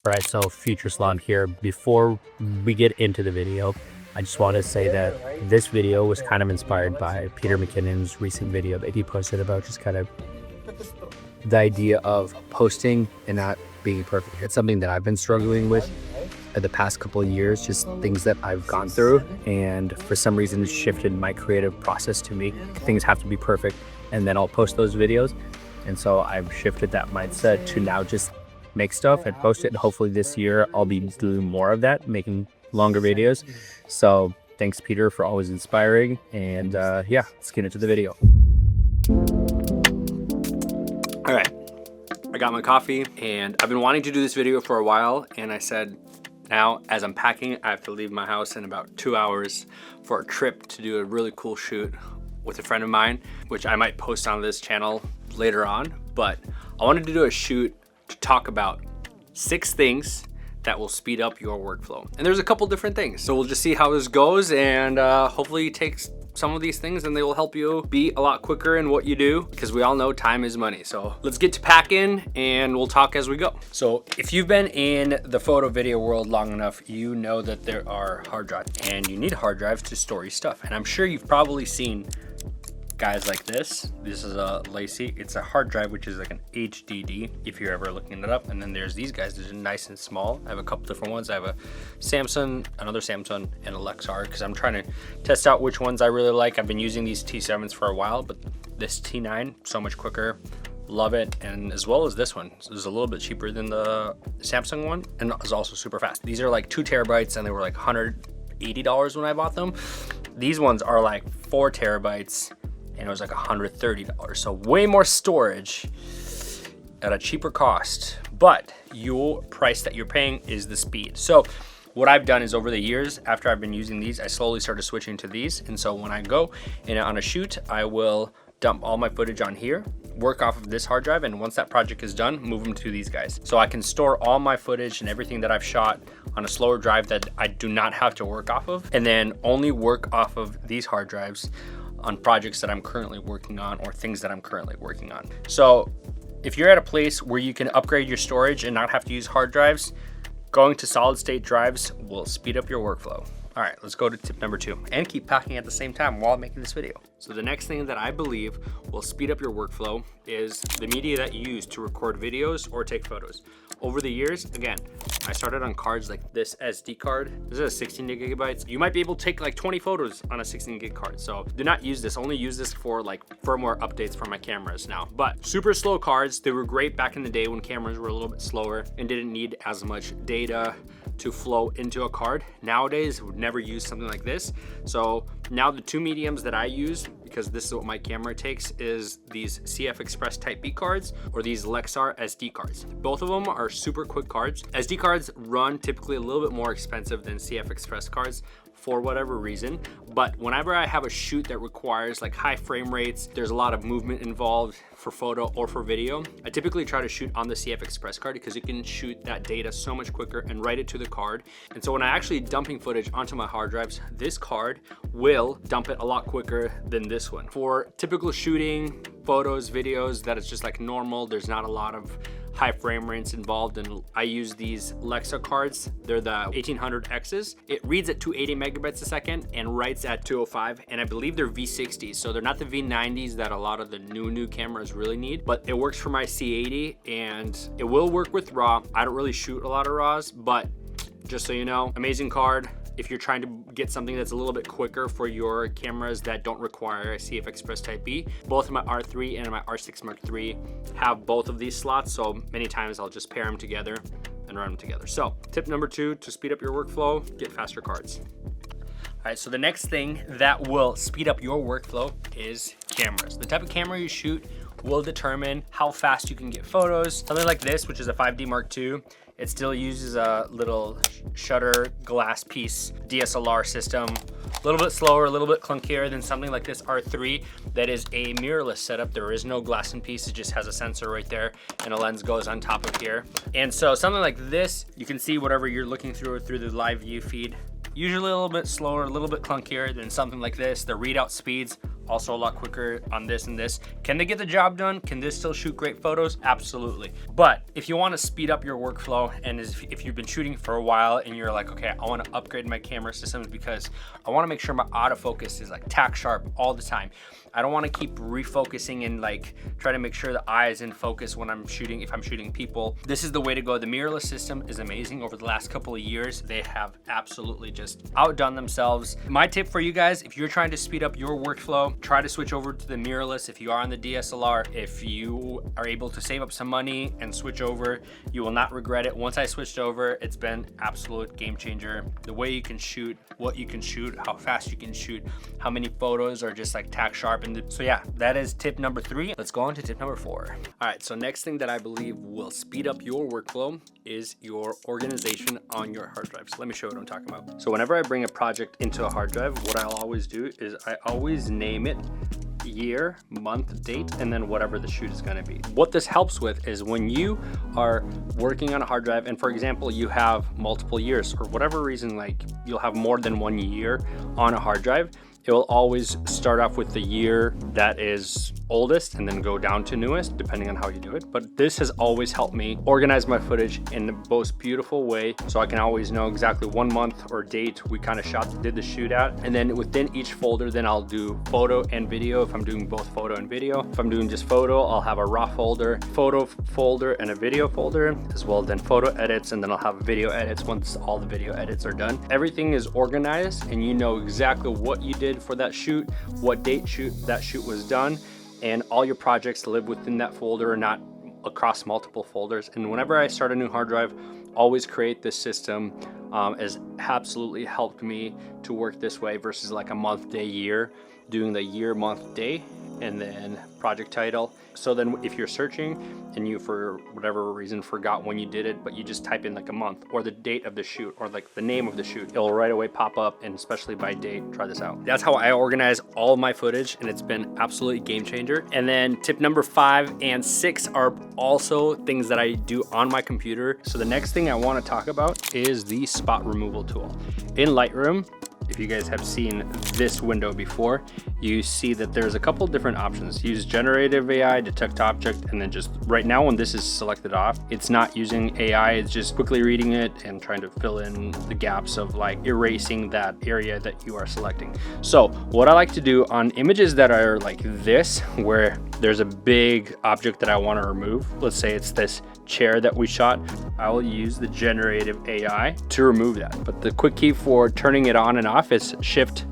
Alright, so Future Slum here. Before we get into the video, I just want to say that this video was kind of inspired by Peter McKinnon's recent video that he posted about just kind of the idea of posting and not being perfect. It's something that I've been struggling with the past couple of years, just things that I've gone through, and for some reason it's shifted my creative process to make things have to be perfect and then I'll post those videos. And so I've shifted that mindset to now just make stuff and post it, and hopefully this year I'll be doing more of that, making longer videos. So thanks Peter for always inspiring, and yeah, let's get into the video. All right, I got my coffee and I've been wanting to do this video for a while, and I said now as I'm packing I have to leave my house in about 2 hours for a trip to do a really cool shoot with a friend of mine, which I might post on this channel later on. But I wanted to do a shoot to talk about 6 things that will speed up your workflow. And there's a couple different things. So we'll just see how this goes, and hopefully take some of these things and they will help you be a lot quicker in what you do, because we all know time is money. So let's get to packing and we'll talk as we go. So if you've been in the photo video world long enough, you know that there are hard drives, and you need hard drives to store your stuff. And I'm sure you've probably seen guys like this. This is a Lacy. It's a hard drive, which is like an HDD if you're ever looking it up. And then there's these guys that are nice and small. I have a couple different ones. I have a Samsung, another Samsung, and a Lexar, because I'm trying to test out which ones I really like. I've been using these T7s for a while, but this T9, so much quicker. Love it. And as well as this one. So this is a little bit cheaper than the Samsung one, and it's also super fast. These are like 2 terabytes and they were like $180 when I bought them. These ones are like 4 terabytes and it was like $130. So way more storage at a cheaper cost, but your price that you're paying is the speed. So what I've done is, over the years, after I've been using these, I slowly started switching to these. And so when I go on a shoot, I will dump all my footage on here, work off of this hard drive, and once that project is done, move them to these guys. So I can store all my footage and everything that I've shot on a slower drive that I do not have to work off of, and then only work off of these hard drives on projects that I'm currently working on or things that I'm currently working on. So if you're at a place where you can upgrade your storage and not have to use hard drives, going to solid state drives will speed up your workflow. All right, let's go to tip number 2, and keep packing at the same time while making this video. So the next thing that I believe will speed up your workflow is the media that you use to record videos or take photos. Over the years, again, I started on cards like this SD card. This is a 16 gigabytes. You might be able to take like 20 photos on a 16 gig card. So do not use this, only use this for like firmware updates for my cameras now. But super slow cards, they were great back in the day when cameras were a little bit slower and didn't need as much data to flow into a card. Nowadays, would never use something like this. So now the 2 mediums that I use, because this is what my camera takes, is these CF Express Type B cards or these Lexar SD cards. Both of them are super quick cards. SD cards run typically a little bit more expensive than CF Express cards for whatever reason, but whenever I have a shoot that requires like high frame rates, there's a lot of movement involved for photo or for video, I typically try to shoot on the CF Express card, because it can shoot that data so much quicker and write it to the card. And so when I actually dumping footage onto my hard drives, this card will dump it a lot quicker than this one. For typical shooting, photos, videos, that is just like normal, there's not a lot of high frame rates involved, and I use these Lexar cards. They're the 1800Xs. It reads at 280 megabytes a second and writes at 205, and I believe they're V60s, so they're not the V90s that a lot of the new cameras really need, but it works for my C80 and it will work with RAW. I don't really shoot a lot of RAWs, but just so you know, amazing card if you're trying to get something that's a little bit quicker for your cameras that don't require a CF Express Type B. Both of my R3 and my R6 Mark III have both of these slots, so many times I'll just pair them together and run them together. So tip number 2 to speed up your workflow, get faster cards. All right, so the next thing that will speed up your workflow is cameras. The type of camera you shoot will determine how fast you can get photos. Something like this, which is a 5D Mark II, it still uses a little shutter glass piece DSLR system. A little bit slower, a little bit clunkier than something like this R3 that is a mirrorless setup. There is no glass in piece, it just has a sensor right there and a lens goes on top of here. And so something like this, you can see whatever you're looking through the live view feed. Usually a little bit slower, a little bit clunkier than something like this. The readout speeds also a lot quicker on this and this. Can they get the job done? Can this still shoot great photos? Absolutely. But if you want to speed up your workflow, and if you've been shooting for a while and you're like, okay, I want to upgrade my camera systems because I want to make sure my autofocus is like tack sharp all the time. I don't want to keep refocusing and like try to make sure the eye is in focus when I'm shooting, if I'm shooting people. This is the way to go. The mirrorless system is amazing. Over the last couple of years, they have absolutely just outdone themselves. My tip for you guys, if you're trying to speed up your workflow, try to switch over to the mirrorless. If you are on the DSLR, if you are able to save up some money and switch over, you will not regret it. Once I switched over, it's been absolute game changer. The way you can shoot, what you can shoot, how fast you can shoot, how many photos are just like tack sharp. So yeah, that is tip number 3. Let's go on to tip number 4. All right, so next thing that I believe will speed up your workflow is your organization on your hard drive. So let me show you what I'm talking about. So whenever I bring a project into a hard drive, what I'll always do is I always name it year, month, date, and then whatever the shoot is going to be. What this helps with is when you are working on a hard drive, and for example, you have multiple years or whatever reason, like you'll have more than 1 year on a hard drive, it will always start off with the year that is oldest and then go down to newest, depending on how you do it. But this has always helped me organize my footage in the most beautiful way, so I can always know exactly 1 month or date we kind of did the shoot at. And then within each folder, then I'll do photo and video if I'm doing both photo and video. If I'm doing just photo, I'll have a raw folder, photo folder, and a video folder as well, then photo edits, and then I'll have video edits once all the video edits are done. Everything is organized and you know exactly what you did for that shoot, what date that shoot was done, and all your projects live within that folder, not across multiple folders. And whenever I start a new hard drive, always create this system. Has absolutely helped me to work this way versus like a month, day, year, doing the year, month, day, and then project title. So then if you're searching and you for whatever reason forgot when you did it, but you just type in like a month or the date of the shoot or like the name of the shoot, it'll right away pop up, and especially by date. Try this out. That's how I organize all of my footage, and it's been absolutely game changer. And then tip number 5 and 6 are also things that I do on my computer. So the next thing I want to talk about is the spot removal tool. In Lightroom, if you guys have seen this window before, you see that there's a couple different options. Use generative AI, detect object, and then just right now when this is selected off, it's not using AI, it's just quickly reading it and trying to fill in the gaps of like erasing that area that you are selecting. So what I like to do on images that are like this, where there's a big object that I want to remove, let's say it's this chair that we shot, I will use the generative AI to remove that. But the quick key for turning it on and off is Shift,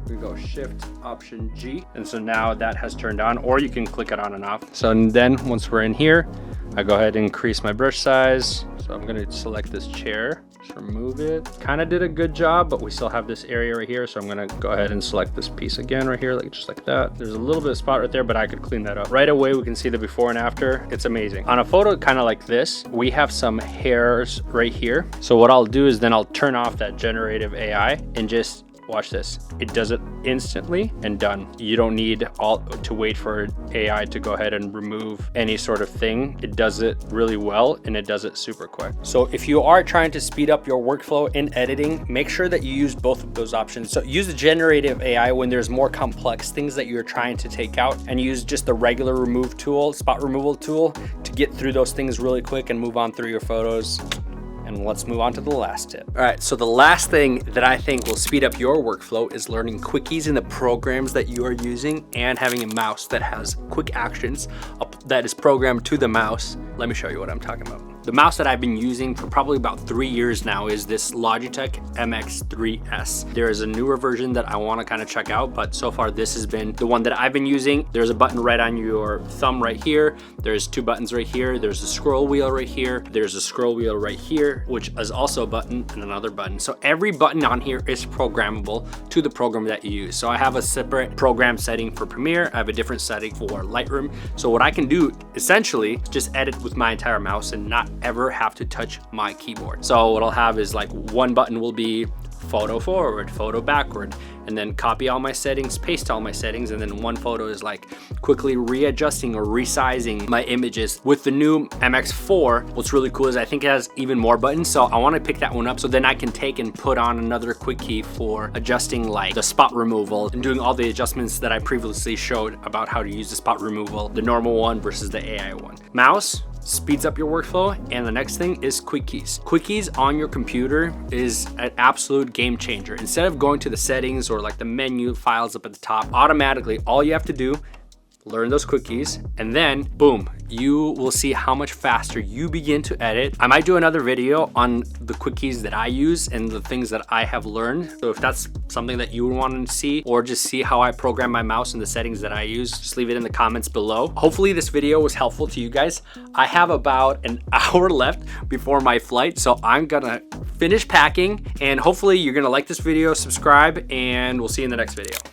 we go Shift Option G. And so now that has turned on, or you can click it on and off. So then once we're in here, I go ahead and increase my brush size. So I'm gonna select this chair, just remove it. Kind of did a good job, but we still have this area right here. So I'm gonna go ahead and select this piece again right here, like just like that. There's a little bit of spot right there, but I could clean that up. Right away, we can see the before and after. It's amazing. On a photo kind of like this, we have some hairs right here. So what I'll do is then I'll turn off that generative AI and just watch this. It does it instantly and done. You don't need to wait for AI to go ahead and remove any sort of thing. It does it really well, and it does it super quick. So if you are trying to speed up your workflow in editing, make sure that you use both of those options. So use the generative AI when there's more complex things that you're trying to take out, and use just the regular remove tool, spot removal tool, to get through those things really quick and move on through your photos. And let's move on to the last tip. All right, so the last thing that I think will speed up your workflow is learning quickies in the programs that you are using and having a mouse that has quick actions that is programmed to the mouse. Let me show you what I'm talking about. The mouse that I've been using for probably about 3 years now is this Logitech MX3S. There is a newer version that I want to kind of check out, but so far this has been the one that I've been using. There's a button right on your thumb right here. There's 2 buttons right here. There's a scroll wheel right here. There's a scroll wheel right here, which is also a button and another button. So every button on here is programmable to the program that you use. So I have a separate program setting for Premiere. I have a different setting for Lightroom. So what I can do essentially is just edit with my entire mouse and not ever have to touch my keyboard. So what I'll have is like one button will be photo forward, photo backward, and then copy all my settings, paste all my settings, and then one photo is like quickly readjusting or resizing my images. With the new MX4, what's really cool is I think it has even more buttons, so I want to pick that one up so then I can take and put on another quick key for adjusting like the spot removal and doing all the adjustments that I previously showed about how to use the spot removal, the normal one versus the AI one. Mouse speeds up your workflow, and the next thing is quick keys. Quick keys on your computer is an absolute game changer. Instead of going to the settings or like the menu files up at the top, automatically all you have to do, learn those quick keys, and then boom, you will see how much faster you begin to edit. I might do another video on the quick keys that I use and the things that I have learned. So if that's something that you want to see, or just see how I program my mouse and the settings that I use, just leave it in the comments below. Hopefully this video was helpful to you guys. I have about an hour left before my flight, so I'm gonna finish packing, and hopefully you're gonna like this video, subscribe, and we'll see you in the next video.